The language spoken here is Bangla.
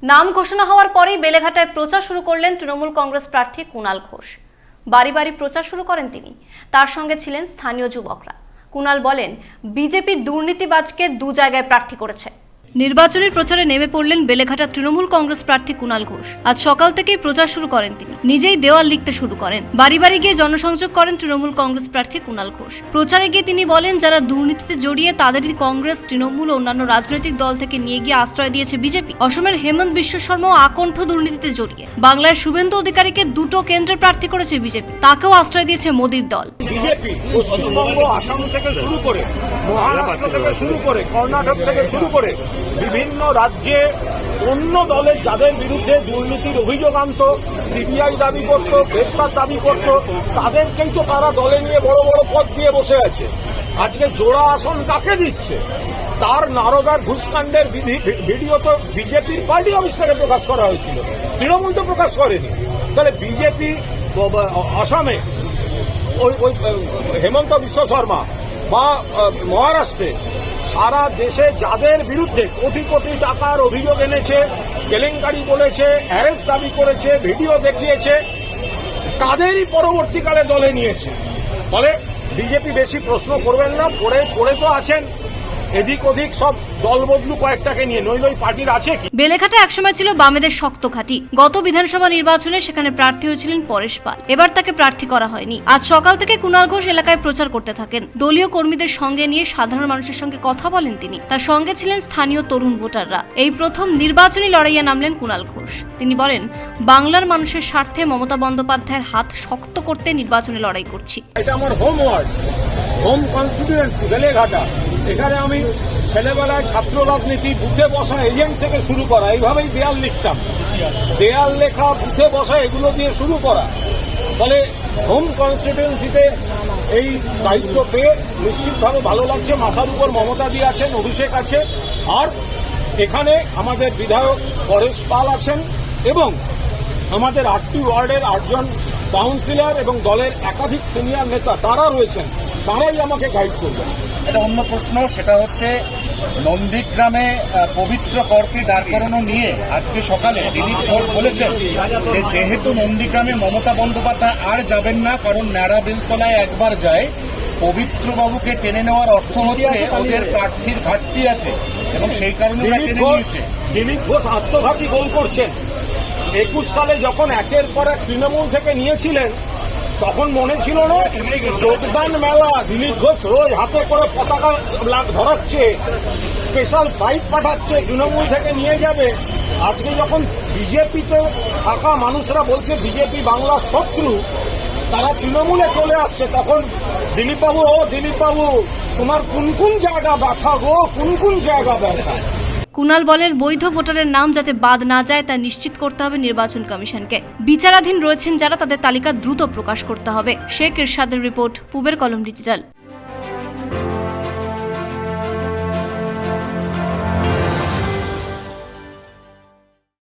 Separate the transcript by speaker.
Speaker 1: নাম ঘোষণা হওয়ার পরেই বেলেঘাটায় প্রচার শুরু করলেন তৃণমূল কংগ্রেস প্রার্থী কুণাল ঘোষ। বাড়ি বাড়ি প্রচার শুরু করেন তিনি। তার সঙ্গে ছিলেন স্থানীয় যুবকরা। কুণাল বলেন, বিজেপি দুর্নীতিবাজকে দু জায়গায় প্রার্থী করেছে। নির্বাচনের প্রচারে নেমে পড়লেন বেলেঘাটা তৃণমূল কংগ্রেস প্রার্থী কুণাল ঘোষ। আজ সকাল থেকেই প্রচার শুরু করেন তিনি। নিজেই দেওয়াল লিখতে শুরু করেন। বাড়ি বাড়ি গিয়ে জনসংযোগ করেন তৃণমূল কংগ্রেস প্রার্থী কুণাল ঘোষ। প্রচারে গিয়ে তিনি বলেন, যারা দুর্নীতিতে জড়িয়ে তাদেরই কংগ্রেস, তৃণমূল ও অন্যান্য রাজনৈতিক দল থেকে নিয়ে গিয়ে আশ্রয় দিয়েছে বিজেপি। অসমের হেমন্ত বিশ্ব শর্মাও আকণ্ঠ দুর্নীতিতে জড়িয়ে। বাংলায় শুভেন্দু অধিকারীকে দুটো কেন্দ্রে প্রার্থী করেছে বিজেপি। তাকেও আশ্রয় দিয়েছে মোদির দল।
Speaker 2: বিজেপি পশ্চিমবঙ্গ, আসাম থেকে শুরু করে, মহারাষ্ট্র থেকে শুরু করে, কর্ণাটক থেকে শুরু করে বিভিন্ন রাজ্যে অন্য দলের যাদের বিরুদ্ধে দুর্নীতির অভিযোগ আনত, সিবিআই দাবি করত, গ্রেপ্তার দাবি করত, তাদেরকেই তো তারা দলে নিয়ে বড় বড় পদ দিয়ে বসে আছে। আজকে জোড়া আসন কাকে দিচ্ছে? তার নারদার ঘুষকাণ্ডের ভিডিও তো বিজেপির পার্টি অফিস থেকে প্রকাশ করা হয়েছিল, তৃণমূল তো প্রকাশ করেনি। তাহলে বিজেপি আসামে ওই হেমন্ত বিশ্ব শর্মা বা মহারাষ্ট্রে সারা দেশে যাদের বিরুদ্ধে কোটি কোটি টাকার অভিযোগ এনেছে, কেলেঙ্কারি বলেছে, অ্যারেস্ট দাবি করেছে, ভিডিও দেখিয়েছে, তাদেরই পরবর্তীকালে দলে নিয়েছে। ফলে বিজেপি বেশি প্রশ্ন করবেন না, পড়ে তো আছেন এদিক ওদিক সব দল বদলু কয়েকটাকে নিয়ে, নইলে পার্টির আছে কি?
Speaker 1: বেলেঘাটা একসময় ছিল বামেদের শক্ত ঘাঁটি। গত বিধানসভা নির্বাচনে সেখানে প্রার্থী হয়েছিলেন পরেশ পাল। এবার তাকে প্রার্থী করা হয়নি। আজ সকাল থেকে কুণাল ঘোষ এলাকায় প্রচার করতে থাকেন। দলীয় কর্মীদের সঙ্গে নিয়ে সাধারণ মানুষের সঙ্গে কথা বলেন তিনি। তার সঙ্গে ছিলেন স্থানীয় তরুণ ভোটাররা। এই প্রথম নির্বাচনী লড়াইয়ে নামলেন কুণাল ঘোষ। তিনি বলেন, বাংলার মানুষের স্বার্থে মমতা বন্দ্যোপাধ্যায়ের হাত শক্ত করতে নির্বাচনে লড়াই করছি।
Speaker 2: এটা আমার home ward, home constituency Beleghata. এখানে আমি ছেলেবেলায় ছাত্র রাজনীতি, বুথে বসা এজেন্ট থেকে শুরু করা, এইভাবেই দেয়াল লিখতাম। দেয়াল লেখা, বুথে বসা, এগুলো দিয়ে শুরু করা। ফলে হোম কনস্টিটিউয়েন্সিতে এই দায়িত্ব পেয়ে নিশ্চিতভাবে ভালো লাগছে। মাথার উপর মমতা দিয়ে আছেন, অভিষেক আছে, আর এখানে আমাদের বিধায়ক পরেশ পাল আছেন এবং আমাদের 8টি ওয়ার্ডের 8জন কাউন্সিলর এবং দলের একাধিক সিনিয়র নেতা তারা রয়েছেন। তারাই আমাকে গাইড করবেন।
Speaker 3: এটা অন্য প্রশ্ন, সেটা হচ্ছে নন্দীগ্রামে পবিত্র করকে দাঁড় করানো নিয়ে আজকে সকালে দিলীপ ঘোষ বলেছেন যে যেহেতু নন্দীগ্রামে মমতা বন্দ্যোপাধ্যায় আর যাবেন না, কারণ ন্যাড়া বেলতলায় একবার যায়, পবিত্র বাবুকে টেনে নেওয়ার অর্থ হচ্ছে ওদের প্রার্থীর ঘাটতি আছে এবং সেই কারণে
Speaker 2: দিলীপ ঘোষ আত্মঘাতী গোল করছেন। 21 সালে যখন একের পর এক তৃণমূল থেকে নিয়েছিলেন, তখন মনে ছিল না যোগদান মেলা, দিলীপ ঘোষ রোজ হাতে করে পতাকা ধরাচ্ছে, স্পেশাল ফ্লাইট পাঠাচ্ছে, তৃণমূল থেকে নিয়ে যাবে। আজকে যখন বিজেপিতে থাকা মানুষরা বলছে বিজেপি বাংলার শত্রু, তারা তৃণমূলে চলে আসছে, তখন দিলীপবাবু, দিলীপবাবু তোমার কোন কোন জায়গা ব্যথা গো, কোন কোন জায়গা ব্যথা?
Speaker 1: কুণাল বলেন, বৈধ ভোটারের নাম যাতে বাদ না যায় তা নিশ্চিত করতে হবে নির্বাচন কমিশনকে। বিচারাধীন রয়েছেন যারা, তাদের তালিকা দ্রুত প্রকাশ করতে হবে। শেখ ইরশাদের রিপোর্ট, পূবের কলম ডিজিটাল।